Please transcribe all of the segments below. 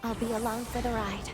I'll be along for the ride.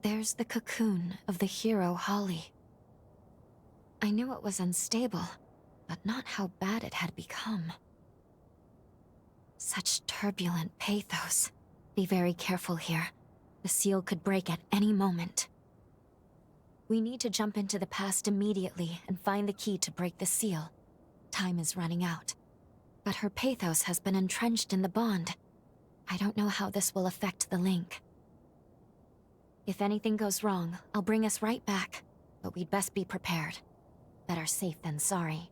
There's the cocoon of the hero Holly. I knew it was unstable, but not how bad it had become. Such turbulent pathos. Be very careful here. The seal could break at any moment. We need to jump into the past immediately and find the key to break the seal. Time is running out. But her pathos has been entrenched in the bond. I don't know how this will affect the link. If anything goes wrong, I'll bring us right back. But we'd best be prepared. Better safe than sorry.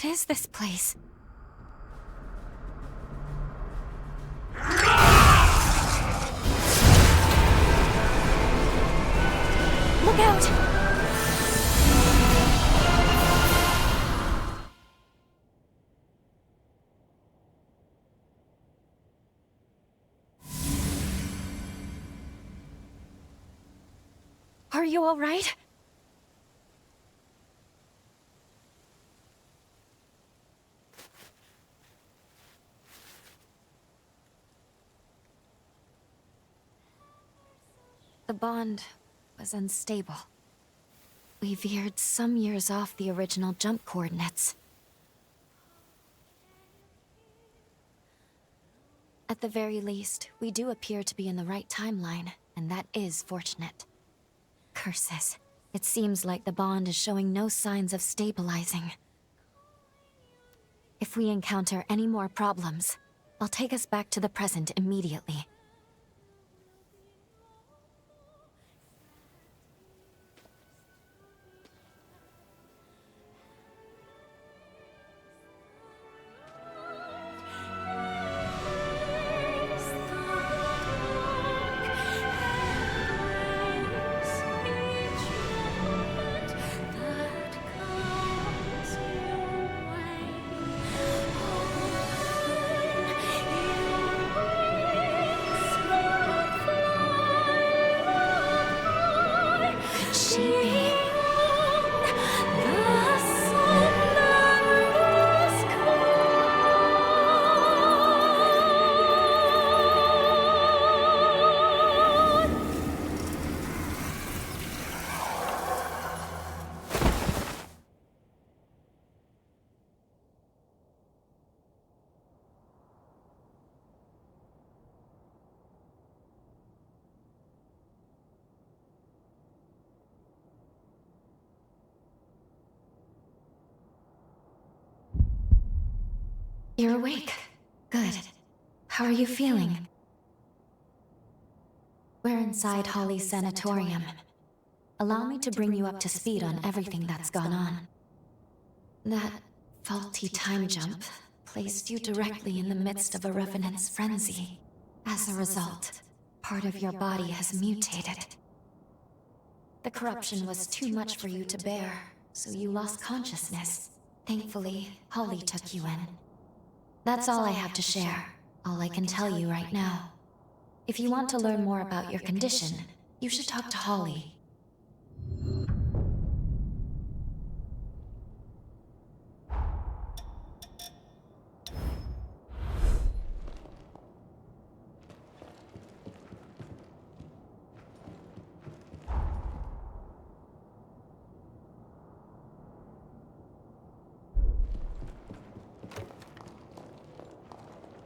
What is this place? Look out! Are you all right? The bond was unstable. We veered some years off the original jump coordinates. At the very least, we do appear to be in the right timeline, and that is fortunate. Curses. It seems like the bond is showing no signs of stabilizing. If we encounter any more problems, I'll take us back to the present immediately. You're awake. Good. How are you feeling? We're inside Holly's sanatorium. Allow me to bring you up to speed on everything that's gone on. That faulty time jump placed you directly in the midst of a revenant's frenzy. As a result, part of your body has mutated. The corruption was too much for you to bear, so you lost consciousness. Thankfully, Holly took you in. That's all I have to share, all I can tell you right now. If you want to learn more about your condition, you should talk to Holly.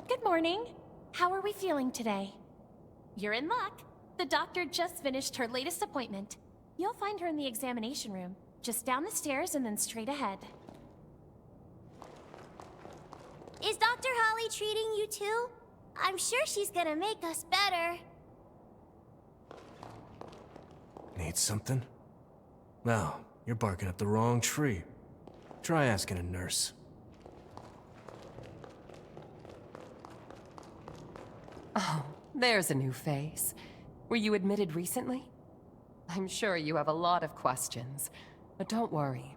Good morning. How are we feeling today? You're in luck. The doctor just finished her latest appointment. You'll find her in the examination room, just down the stairs and then straight ahead. Is Dr. Holly treating you too? I'm sure she's gonna make us better. Need something? No, you're barking up the wrong tree. Try asking a nurse. Oh, there's a new face. Were you admitted recently? I'm sure you have a lot of questions, but don't worry.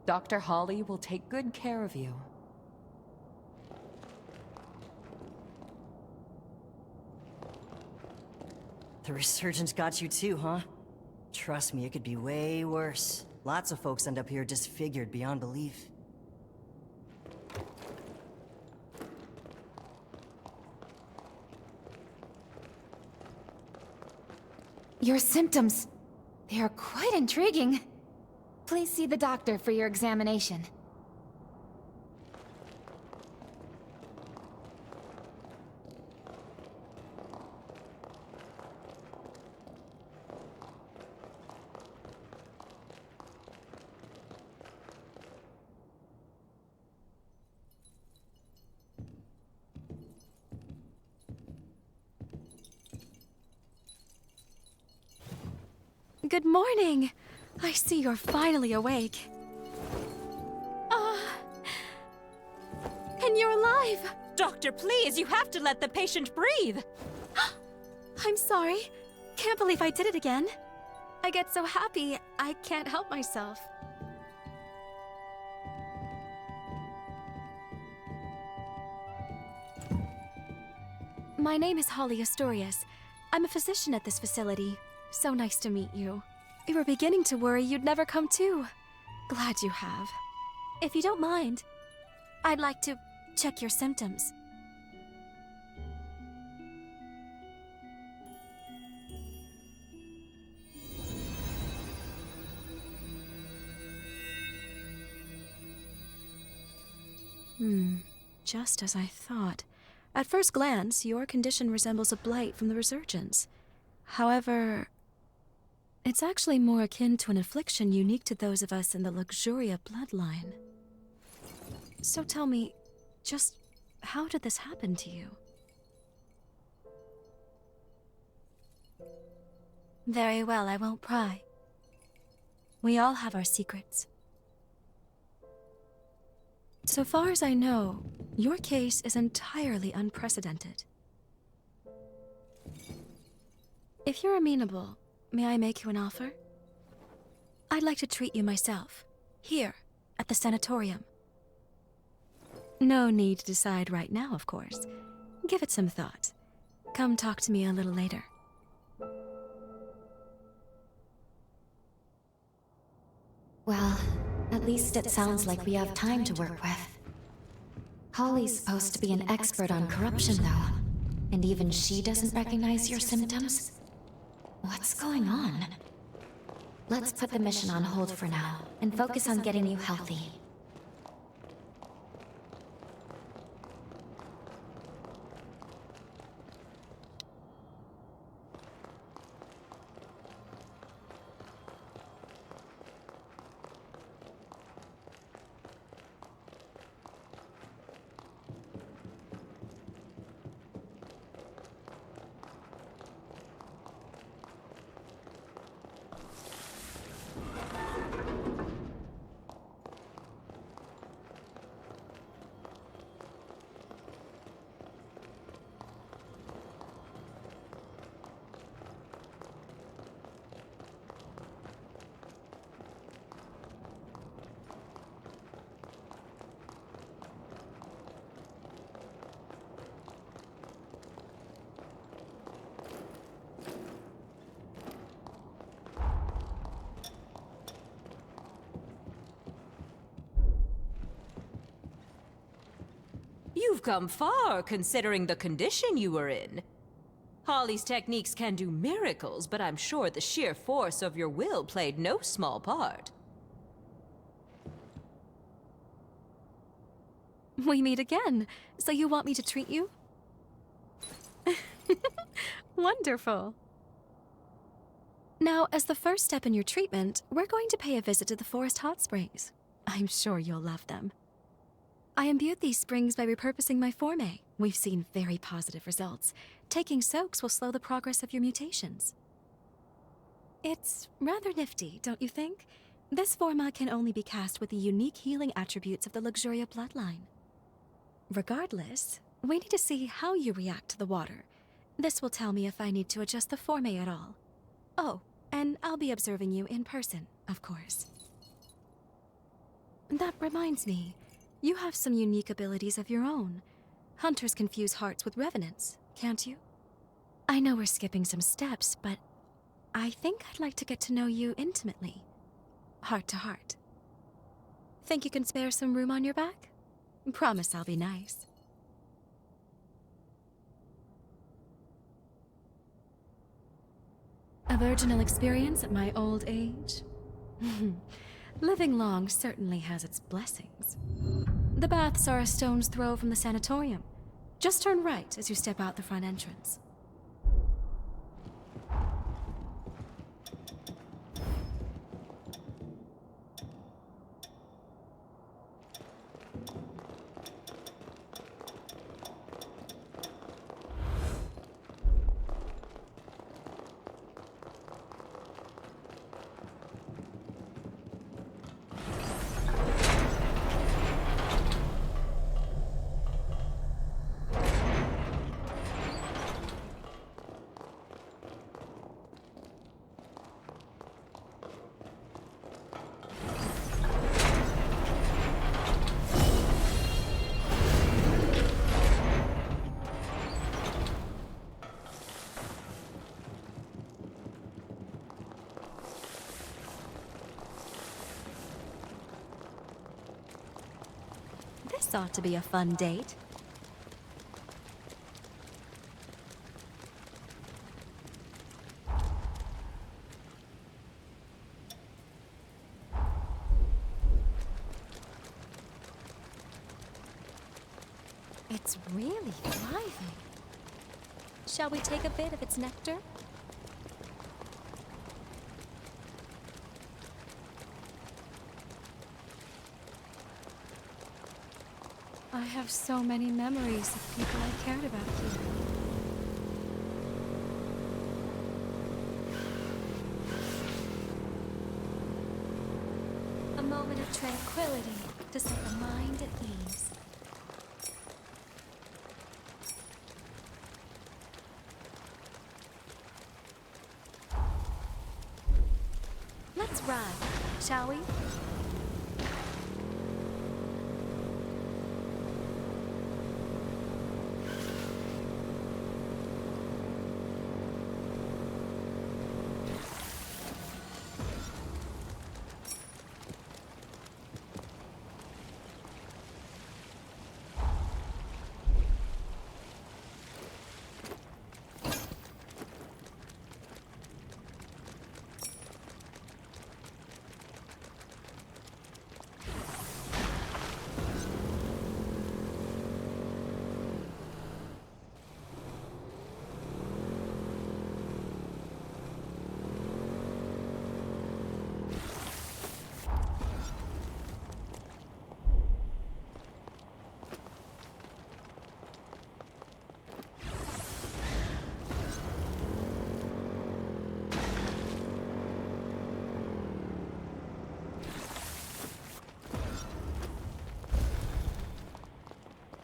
Dr. Holly will take good care of you. The resurgence got you too, huh? Trust me, it could be way worse. Lots of folks end up here disfigured beyond belief. Your symptoms. They are quite intriguing. Please see the doctor for your examination. Good morning. I see you're finally awake. And you're alive! Doctor, please, you have to let the patient breathe! I'm sorry. Can't believe I did it again. I get so happy, I can't help myself. My name is Holly Astorius. I'm a physician at this facility. So nice to meet you. We were beginning to worry you'd never come to. Glad you have. If you don't mind, I'd like to check your symptoms. Just as I thought. At first glance, your condition resembles a blight from the resurgence. However, it's actually more akin to an affliction unique to those of us in the Luxuria bloodline. So tell me, just how did this happen to you? Very well, I won't pry. We all have our secrets. So far as I know, your case is entirely unprecedented. If you're amenable, may I make you an offer? I'd like to treat you myself, here, at the sanatorium. No need to decide right now, of course. Give it some thought. Come talk to me a little later. Well, at least it sounds like we have time to work with. Holly's supposed to be an expert on corruption, though. And even she doesn't recognize your symptoms? What's going on? Let's put the mission on hold for now, and focus on getting you healthy. You've come far, considering the condition you were in. Holly's techniques can do miracles, but I'm sure the sheer force of your will played no small part. We meet again. So you want me to treat you? Wonderful. Now, as the first step in your treatment, we're going to pay a visit to the Forest Hot Springs. I'm sure you'll love them. I imbued these springs by repurposing my forme. We've seen very positive results. Taking soaks will slow the progress of your mutations. It's rather nifty, don't you think? This forma can only be cast with the unique healing attributes of the Luxuria bloodline. Regardless, we need to see how you react to the water. This will tell me if I need to adjust the forme at all. Oh, and I'll be observing you in person, of course. That reminds me, you have some unique abilities of your own. Hunters can fuse hearts with revenants, can't you? I know we're skipping some steps, but I think I'd like to get to know you intimately. Heart to heart. Think you can spare some room on your back? Promise I'll be nice. A virginal experience at my old age? Living long certainly has its blessings. The baths are a stone's throw from the sanatorium. Just turn right as you step out the front entrance. This ought to be a fun date. It's really thriving. Shall we take a bit of its nectar? I have so many memories of people I cared about here. A moment of tranquility to set the mind at ease. Let's ride, shall we?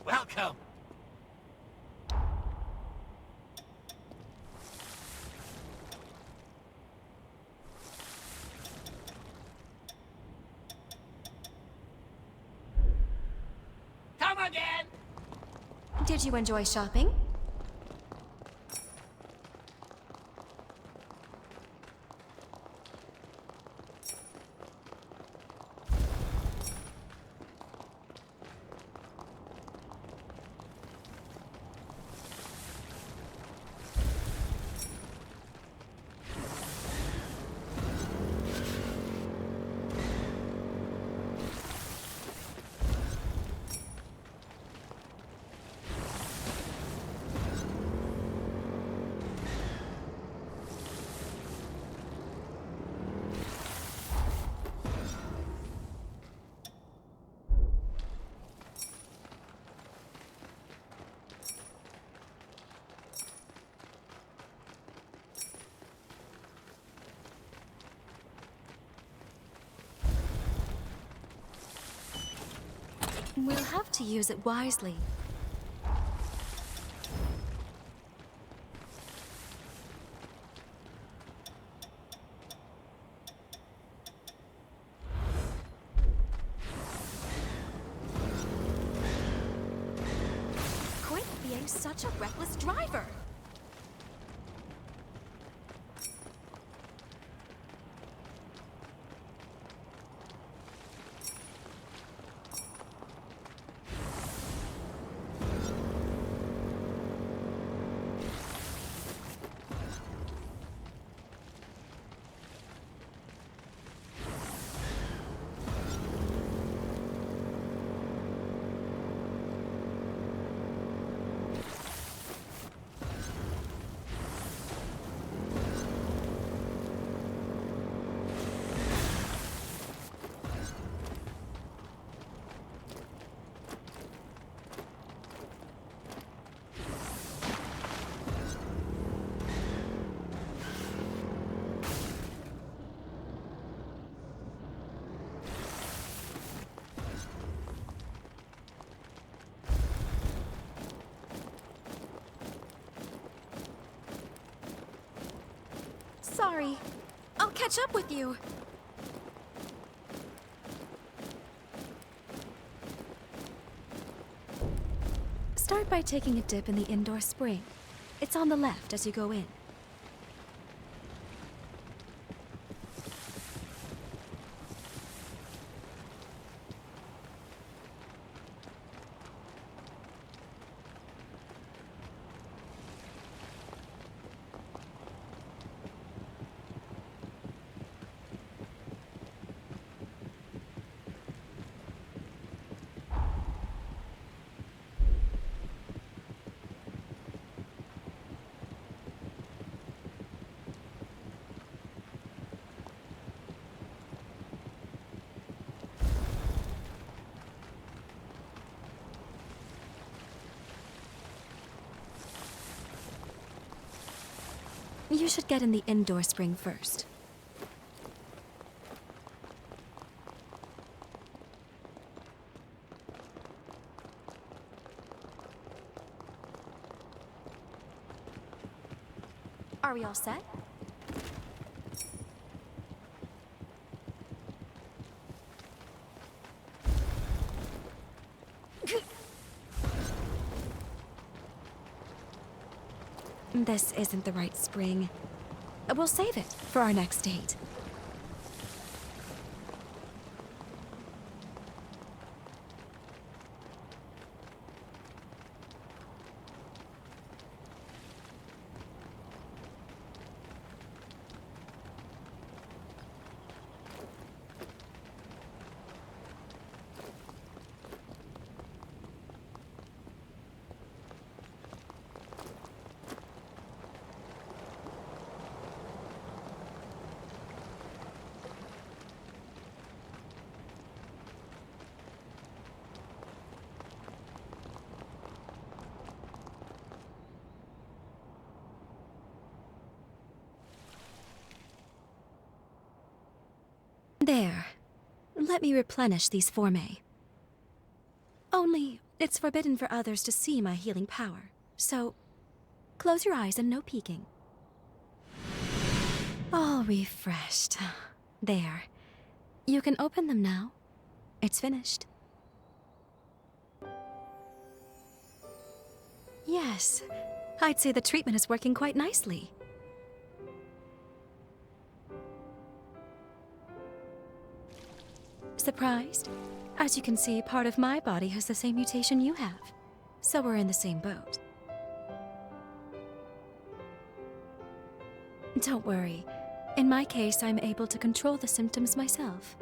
Welcome! Come again! Did you enjoy shopping? We'll have to use it wisely. Quit being such a reckless driver! Sorry. I'll catch up with you. Start by taking a dip in the indoor spring. It's on the left as you go in. You should get in the indoor spring first. Are we all set? This isn't the right spring. We'll save it for our next date. There. Let me replenish these formae. Only, it's forbidden for others to see my healing power. So, close your eyes and no peeking. All refreshed. There. You can open them now. It's finished. Yes. I'd say the treatment is working quite nicely. Surprised? As you can see, part of my body has the same mutation you have. So we're in the same boat. Don't worry. In my case, I'm able to control the symptoms myself.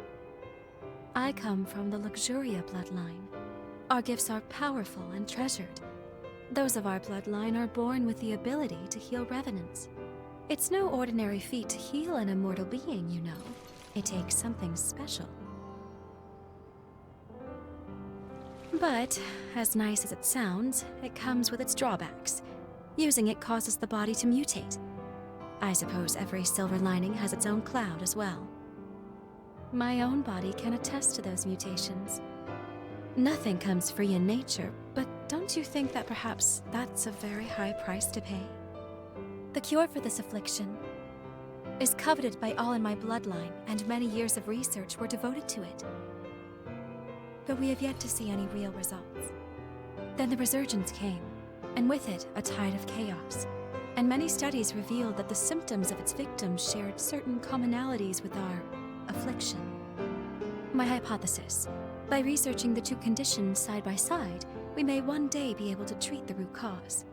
I come from the Luxuria bloodline. Our gifts are powerful and treasured. Those of our bloodline are born with the ability to heal revenants. It's no ordinary feat to heal an immortal being, you know. It takes something special. But, as nice as it sounds, it comes with its drawbacks. Using it causes the body to mutate. I suppose every silver lining has its own cloud as well. My own body can attest to those mutations. Nothing comes free in nature, but don't you think that perhaps that's a very high price to pay? The cure for this affliction is coveted by all in my bloodline, and many years of research were devoted to it. But we have yet to see any real results. Then the resurgence came, and with it, a tide of chaos. And many studies revealed that the symptoms of its victims shared certain commonalities with our affliction. My hypothesis: by researching the two conditions side by side, we may one day be able to treat the root cause.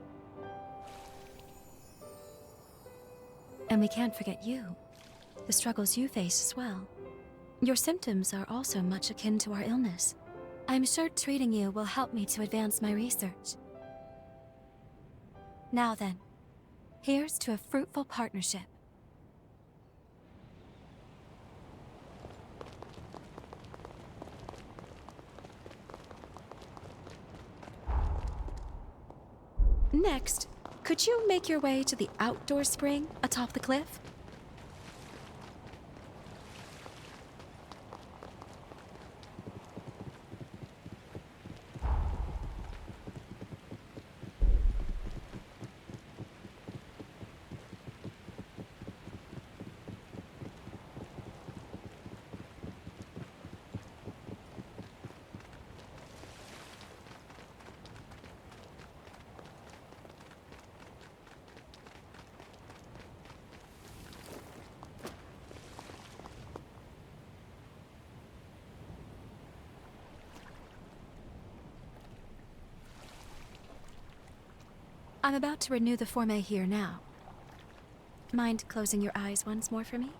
And we can't forget you, the struggles you face as well. Your symptoms are also much akin to our illness. I'm sure treating you will help me to advance my research. Now then, here's to a fruitful partnership. Next, could you make your way to the outdoor spring atop the cliff? I'm about to renew the Forme here now. Mind closing your eyes once more for me?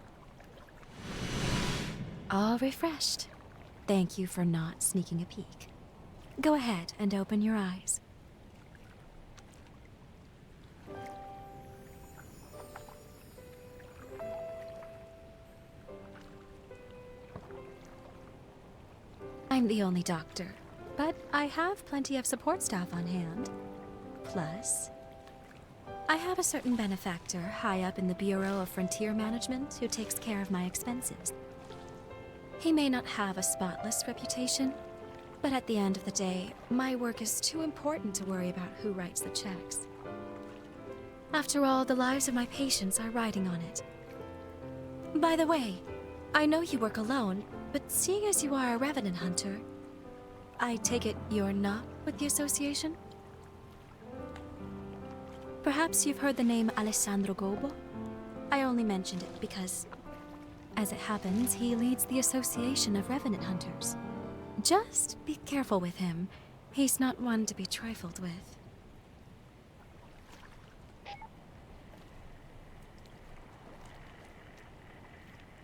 All refreshed. Thank you for not sneaking a peek. Go ahead and open your eyes. I'm the only doctor, but I have plenty of support staff on hand. Plus, I have a certain benefactor high up in the Bureau of Frontier Management who takes care of my expenses. He may not have a spotless reputation, but at the end of the day, my work is too important to worry about who writes the checks. After all, the lives of my patients are riding on it. By the way, I know you work alone, but seeing as you are a revenant hunter, I take it you're not with the association? Perhaps you've heard the name Alessandro Gobo? I only mentioned it because, as it happens, he leads the Association of Revenant Hunters. Just be careful with him. He's not one to be trifled with.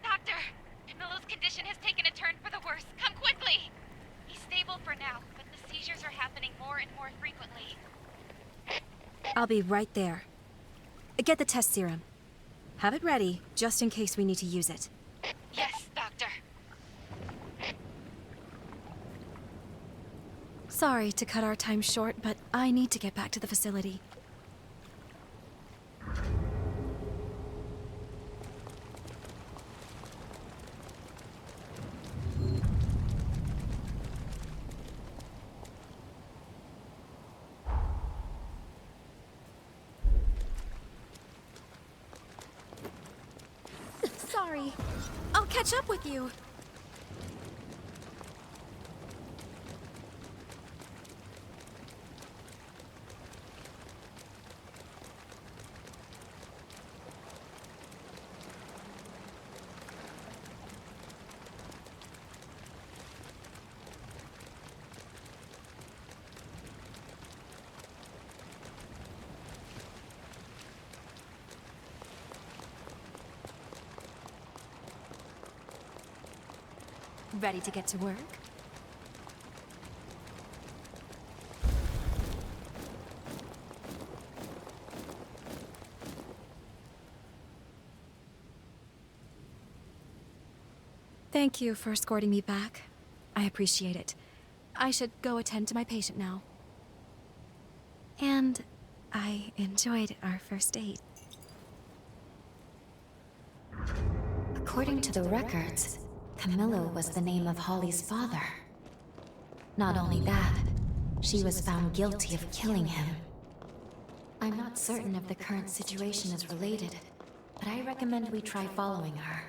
Doctor! Milo's condition has taken a turn for the worse. Come quickly! He's stable for now, but the seizures are happening more and more frequently. I'll be right there. Get the test serum. Have it ready, just in case we need to use it. Yes, Doctor. Sorry to cut our time short, but I need to get back to the facility. Sorry. I'll catch up with you. Ready to get to work? Thank you for escorting me back. I appreciate it. I should go attend to my patient now. And I enjoyed our first date. According to the records, Camillo was the name of Holly's father. Not only that, she was found guilty of killing him. I'm not certain if the current situation is related, but I recommend we try following her.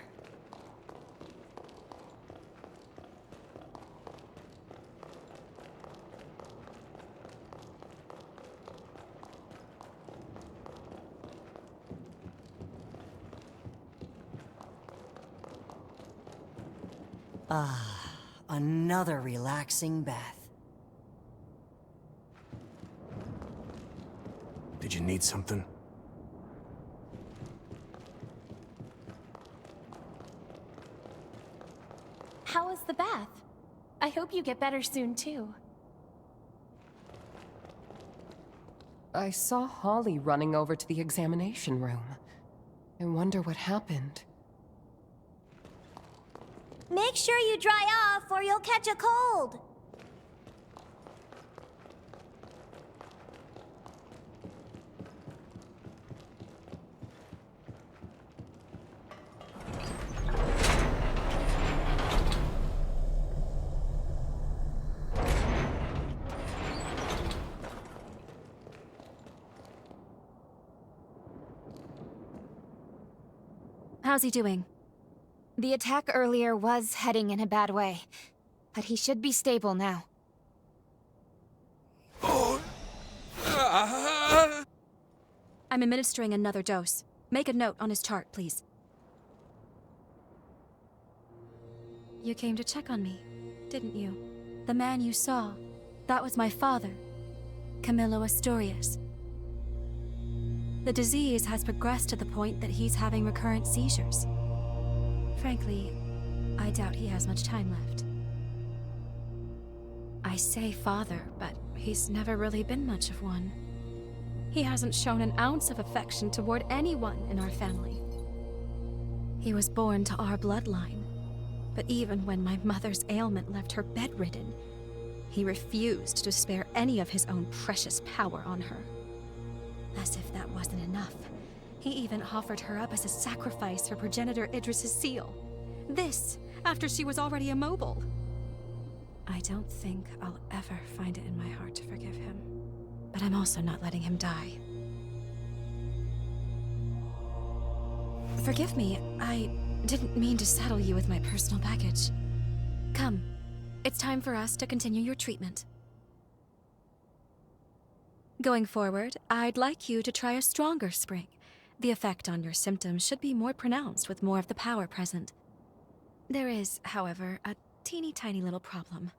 Ah, another relaxing bath. Did you need something? How was the bath? I hope you get better soon, too. I saw Holly running over to the examination room. I wonder what happened. Make sure you dry off or you'll catch a cold. How's he doing? The attack earlier was heading in a bad way, but he should be stable now. I'm administering another dose. Make a note on his chart, please. You came to check on me, didn't you? The man you saw, that was my father, Camillo Astorius. The disease has progressed to the point that he's having recurrent seizures. Frankly, I doubt he has much time left. I say father, but he's never really been much of one. He hasn't shown an ounce of affection toward anyone in our family. He was born to our bloodline, but even when my mother's ailment left her bedridden, he refused to spare any of his own precious power on her. As if that wasn't enough, he even offered her up as a sacrifice for progenitor Idris's seal. This, after she was already immobile. I don't think I'll ever find it in my heart to forgive him. But I'm also not letting him die. Forgive me, I didn't mean to saddle you with my personal baggage. Come, it's time for us to continue your treatment. Going forward, I'd like you to try a stronger spring. The effect on your symptoms should be more pronounced with more of the power present. There is, however, a teeny tiny little problem.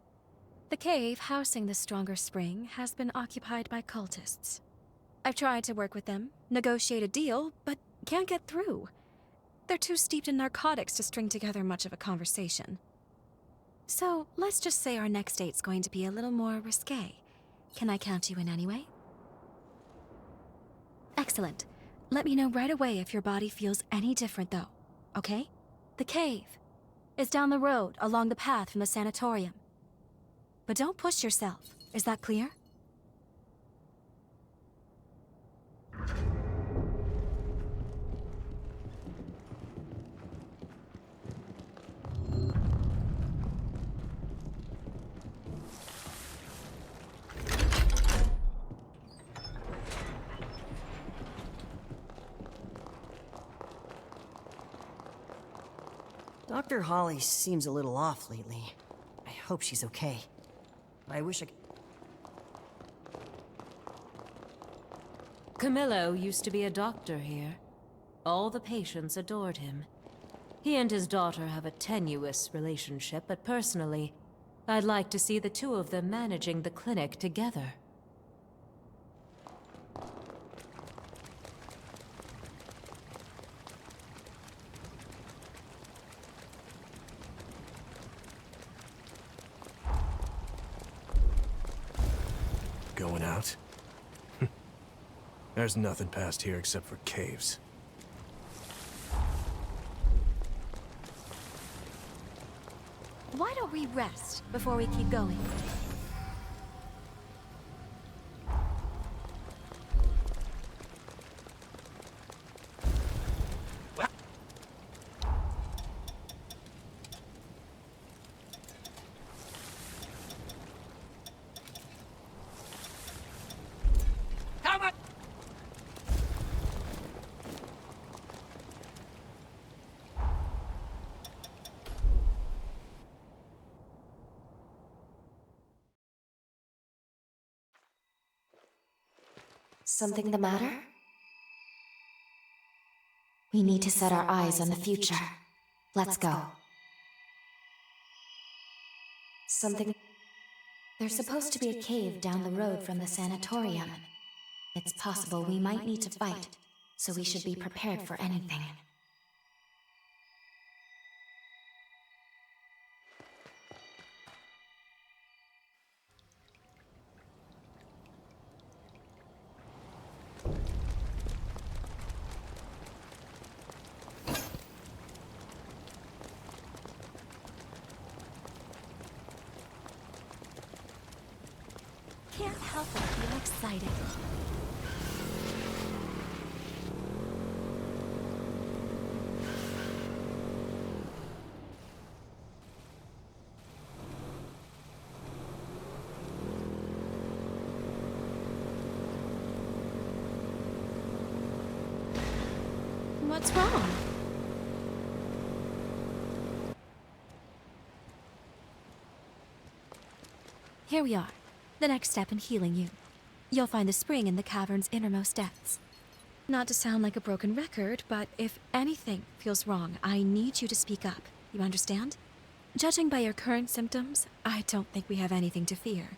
The cave housing the stronger spring has been occupied by cultists. I've tried to work with them, negotiate a deal, but can't get through. They're too steeped in narcotics to string together much of a conversation. So, let's just say our next date's going to be a little more risque. Can I count you in anyway? Excellent. Let me know right away if your body feels any different, though, okay? The cave is down the road along the path from the sanatorium. But don't push yourself. Is that clear? Dr. Holly seems a little off lately. I hope she's okay. I wish I could... Camillo used to be a doctor here. All the patients adored him. He and his daughter have a tenuous relationship, but personally, I'd like to see the two of them managing the clinic together. Going out? There's nothing past here except for caves. Why don't we rest before we keep going? Something the matter? We need to set our eyes on the future. Let's go. Something... There's supposed to be a cave down the road from the sanatorium. It's possible we might need to fight, so we should be prepared for anything. Can't help but feel excited. What's wrong? Here we are. The next step in healing you. You'll find the spring in the cavern's innermost depths. Not to sound like a broken record, but if anything feels wrong, I need you to speak up. You understand? Judging by your current symptoms, I don't think we have anything to fear.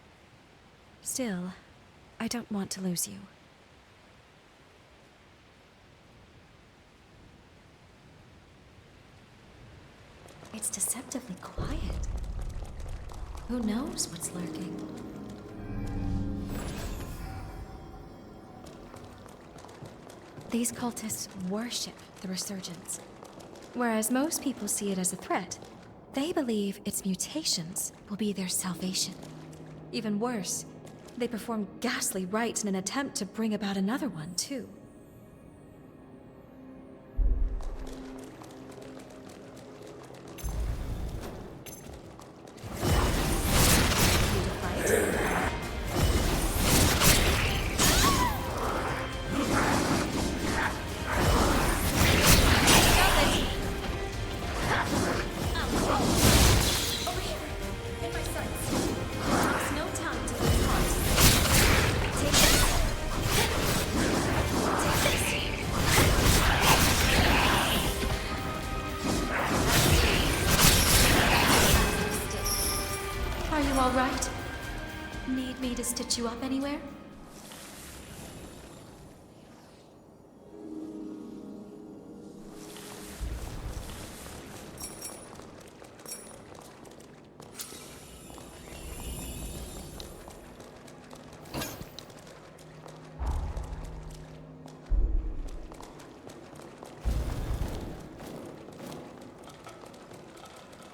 Still, I don't want to lose you. It's deceptively quiet. Who knows what's lurking? These cultists worship the Resurgence. Whereas most people see it as a threat, they believe its mutations will be their salvation. Even worse, they perform ghastly rites in an attempt to bring about another one, too. Are you all right? Need me to stitch you up anywhere?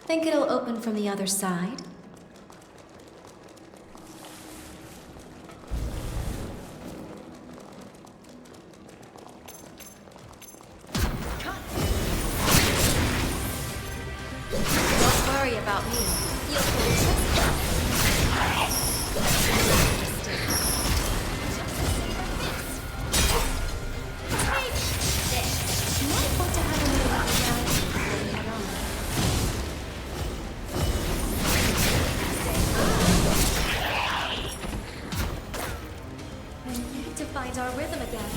Think it'll open from the other side? Don't worry about me. You'll feel might want to have a little around before we head on. We need to find our rhythm again.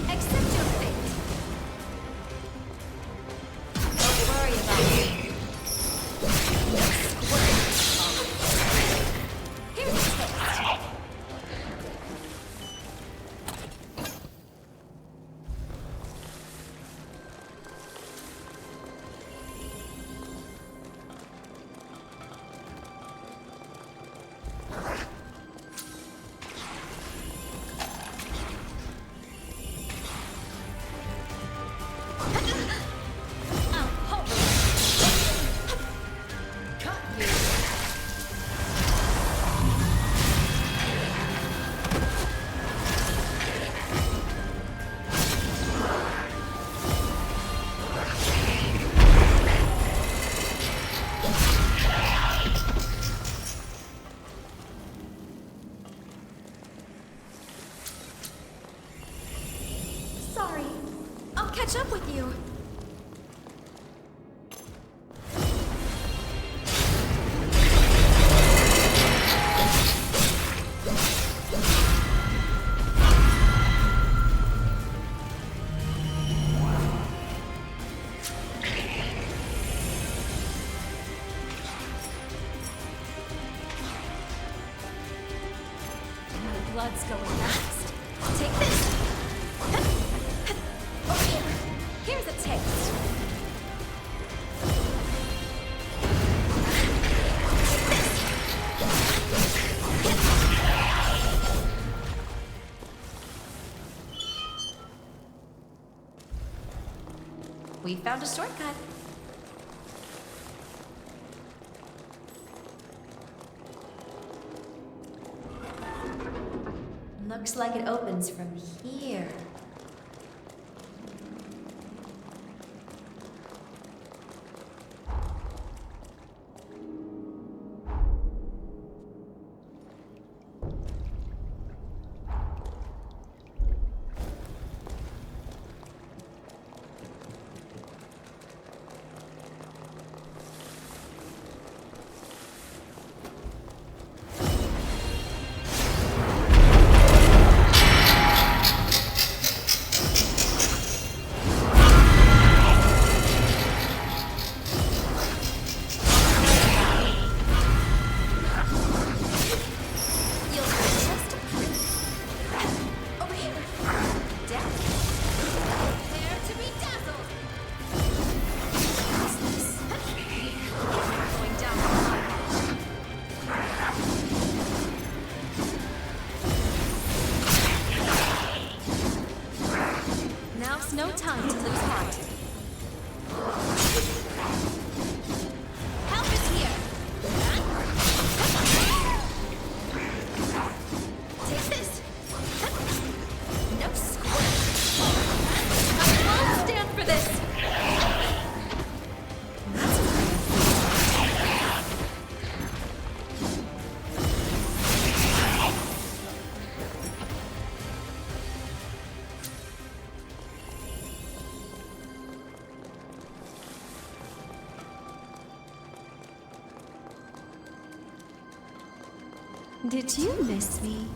Accept your fate. Don't worry about me. Here's a taste. Sorry. I'll catch up with you. We found a shortcut. Looks like it opens from here. Now's no time to lose heart. Help is here! Take this! No squirt! I won't stand for this! Did you miss me?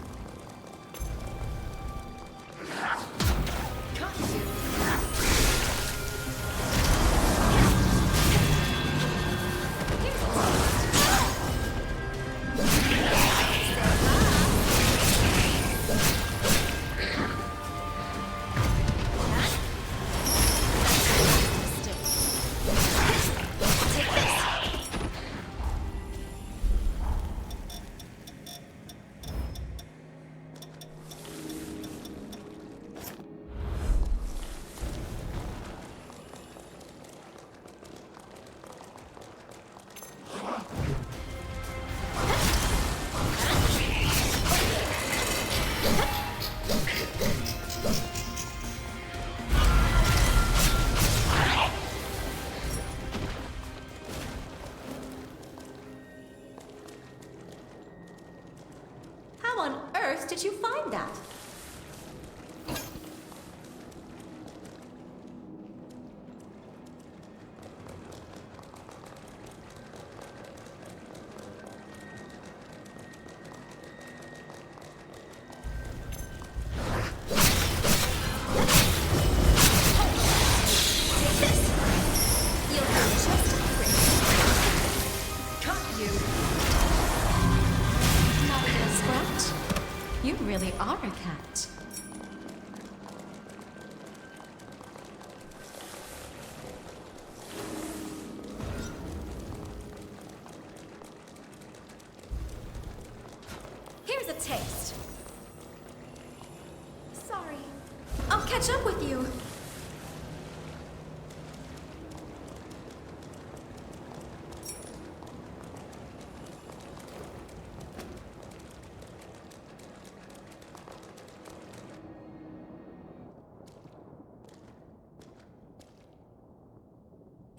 How on earth did you find that? You really are a cat. Here's a taste. Sorry. I'll catch up with you.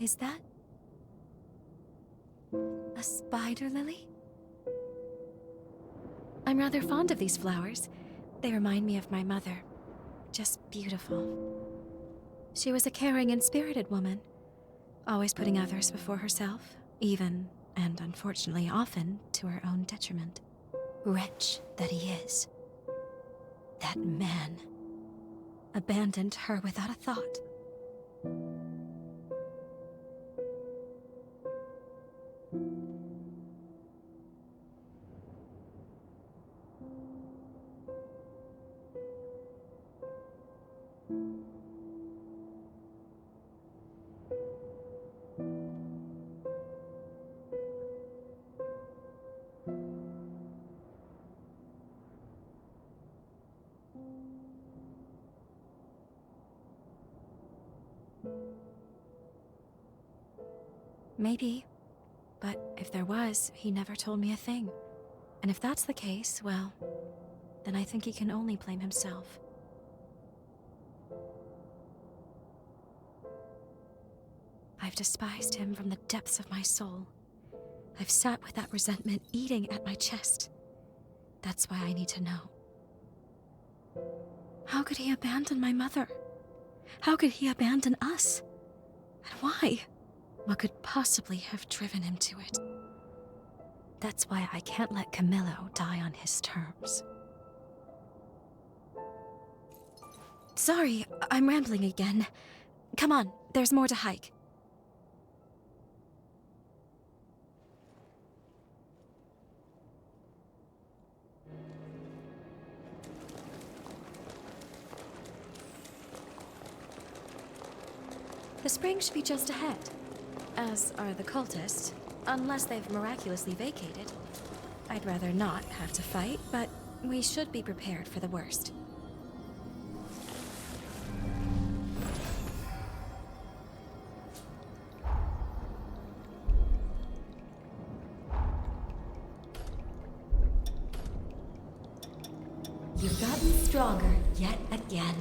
Is that a spider lily? I'm rather fond of these flowers. They remind me of my mother. Just beautiful. She was a caring and spirited woman, always putting others before herself, even, and unfortunately often, to her own detriment. Wretch that he is. That man abandoned her without a thought. Maybe. But if there was, he never told me a thing. And if that's the case, well, then I think he can only blame himself. I've despised him from the depths of my soul. I've sat with that resentment eating at my chest. That's why I need to know. How could he abandon my mother? How could he abandon us? And why? What could possibly have driven him to it? That's why I can't let Camillo die on his terms. Sorry, I'm rambling again. Come on, there's more to hike. The spring should be just ahead, as are the cultists, unless they've miraculously vacated. I'd rather not have to fight, but we should be prepared for the worst. You've gotten stronger yet again.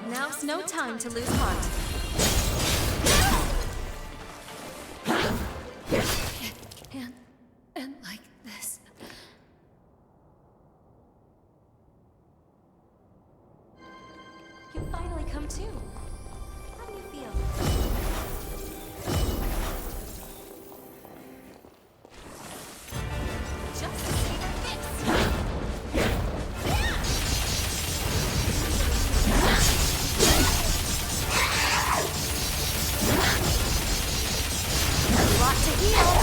Now's no time to lose heart. And like this. You finally come to. How do you feel? Just to see her fix. Lot to heal.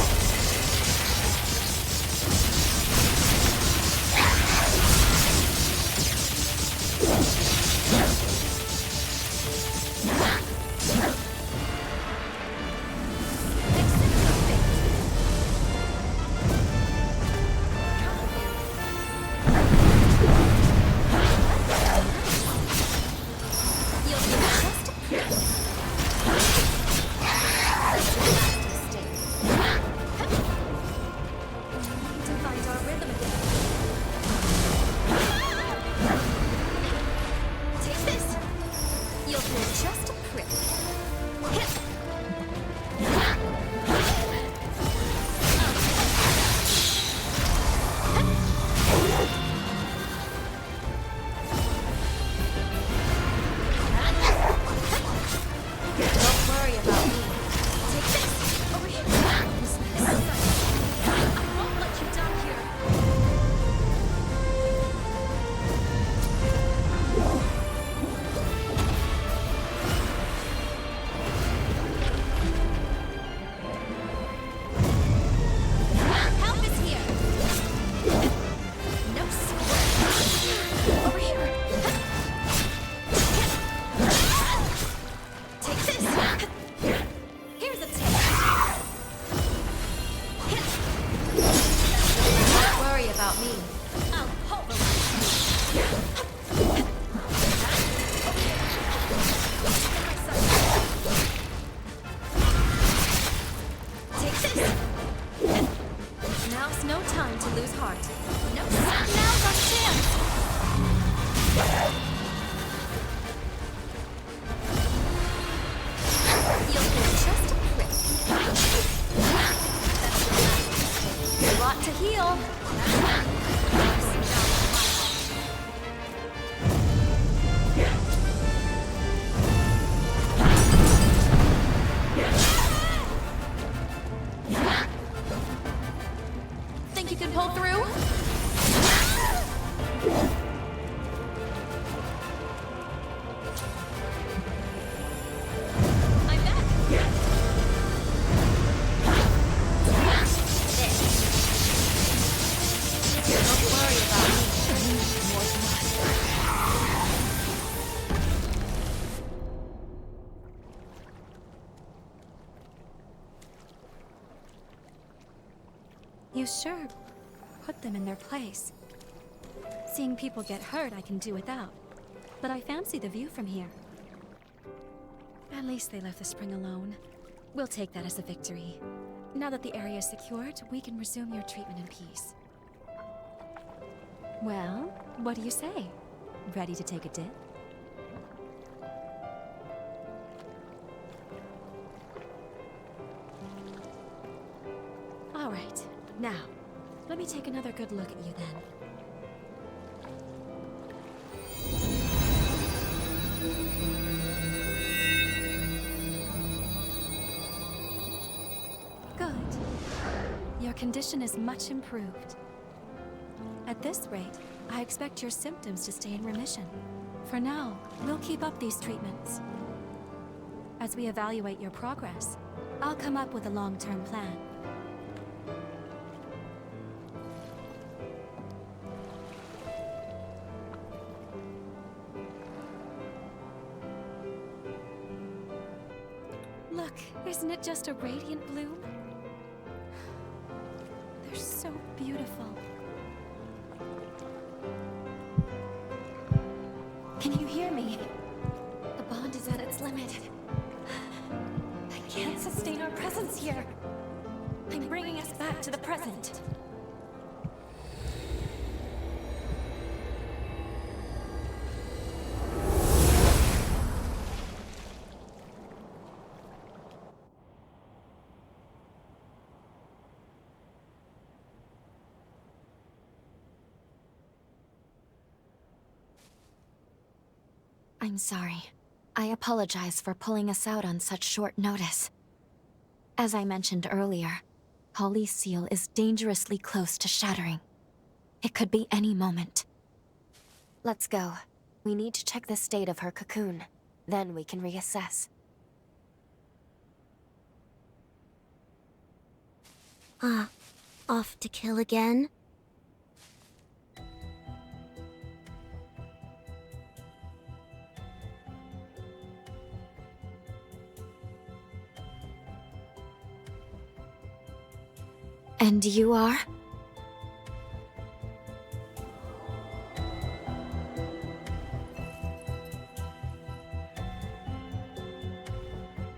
about me. I'll pulverize you. Take this! Now's no time to lose heart. No, now's our chance. You'll feel just a prick. A lot to heal. Think you can pull through? I'm back. Don't worry about me. I need more blood. You sure put them in their place. Seeing people get hurt I can do without. But I fancy the view from here. At least they left the spring alone. We'll take that as a victory. Now that the area is secured, we can resume your treatment in peace. Well, what do you say? Ready to take a dip? All right. Now, let me take another good look at you then. Good. Your condition is much improved. At this rate, I expect your symptoms to stay in remission. For now, we'll keep up these treatments. As we evaluate your progress, I'll come up with a long-term plan. Look, isn't it just a radiant bloom? They're so beautiful. Can you hear me? The bond is at its limit. I can't sustain our presence here. I'm bringing us back to the present. I'm sorry. I apologize for pulling us out on such short notice. As I mentioned earlier, Holly's seal is dangerously close to shattering. It could be any moment. Let's go. We need to check the state of her cocoon. Then we can reassess. Off to kill again? And you are?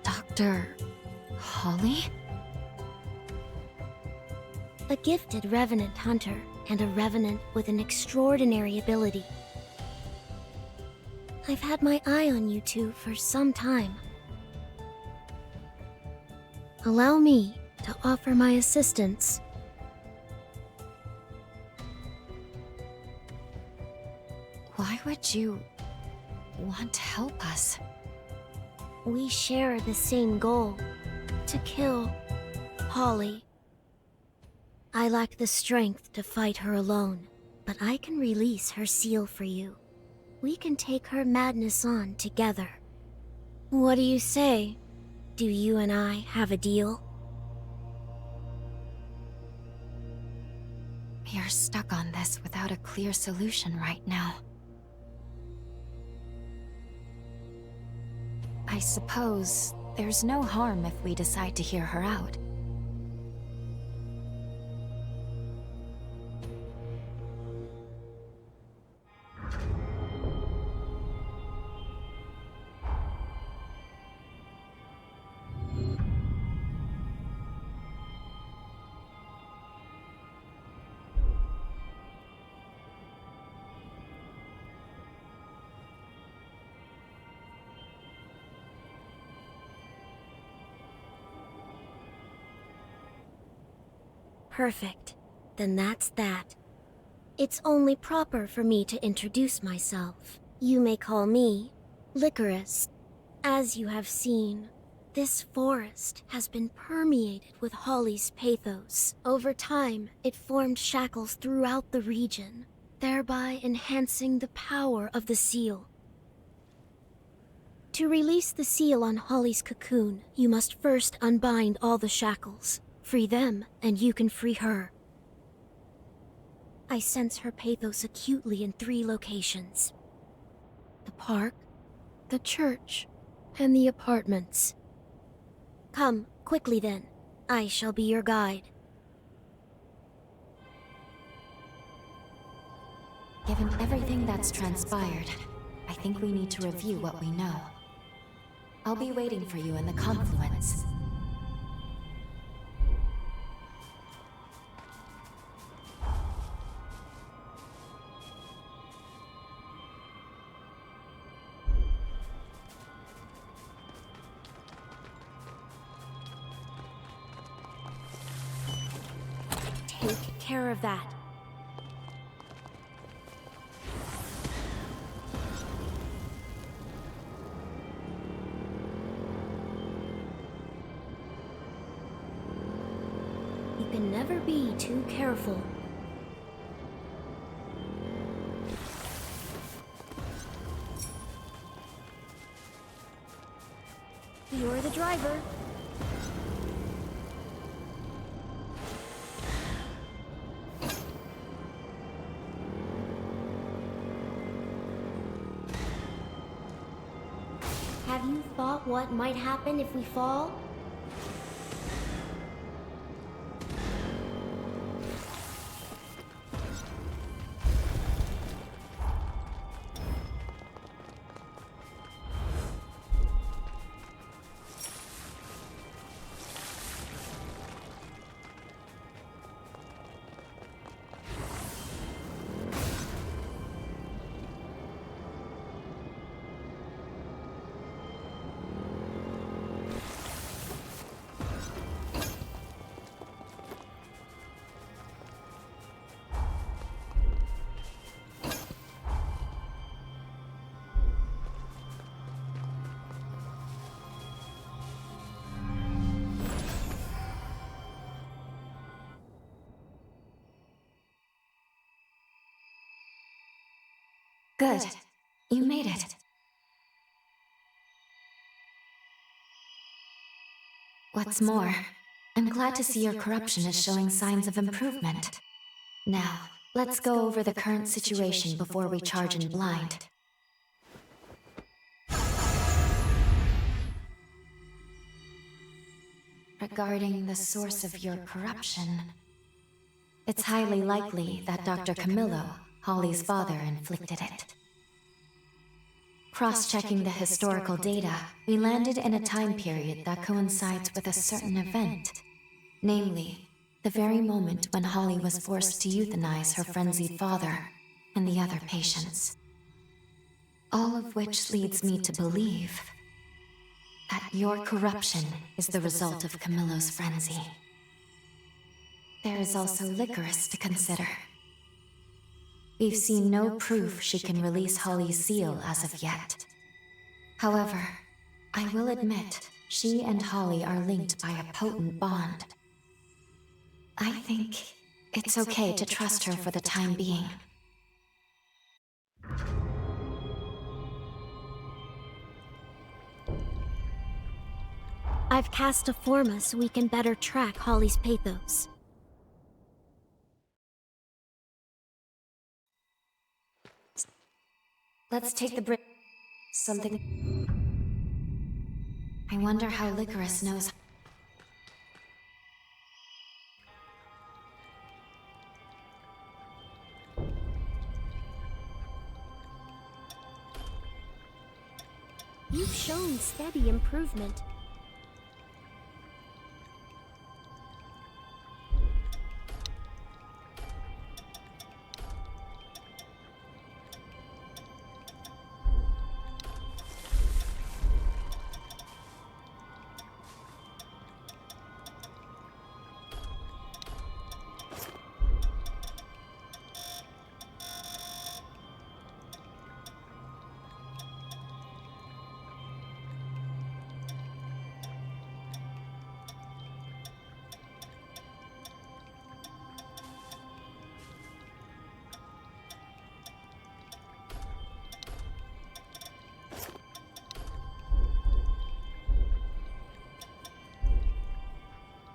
Dr. Holly? A gifted Revenant hunter, and a Revenant with an extraordinary ability. I've had my eye on you two for some time. Allow me to offer my assistance. Why would you want to help us? We share the same goal, to kill Holly. I lack the strength to fight her alone, but I can release her seal for you. We can take her madness on together. What do you say? Do you and I have a deal? You're stuck on this without a clear solution right now. I suppose there's no harm if we decide to hear her out. Perfect. Then that's that. It's only proper for me to introduce myself. You may call me Licorice. As you have seen, this forest has been permeated with Holly's pathos. Over time, it formed shackles throughout the region, thereby enhancing the power of the seal. To release the seal on Holly's cocoon, you must first unbind all the shackles. Free them, and you can free her. I sense her pathos acutely in 3 locations: the park, the church, and the apartments. Come, quickly then. I shall be your guide. Given everything that's transpired, I think we need to review what we know. I'll be waiting for you in the confluence. Take care of that. You can never be too careful. You're the driver. Have you thought what might happen if we fall? Good. You made it. What's more, I'm glad to see your corruption is showing signs of improvement. Now, let's go over the current situation before we charge in blind. Regarding the source of your corruption, it's highly likely that Dr. Camillo, Holly's father, inflicted it. Cross-checking the historical data, we landed in a time period that coincides with a certain event. Namely, the very moment when Holly was forced to euthanize her frenzied father and the other patients. All of which leads me to believe that your corruption is the result of Camillo's frenzy. There is also Licorice to consider. We've seen no proof she can release Holly's seal as of yet. However, I will admit, she and Holly are linked by a potent bond. I think it's okay to trust her for the time being. I've cast a forma so we can better track Holly's pathos. Let's take the bridge. Something. I wonder how Licorice knows. You've shown steady improvement.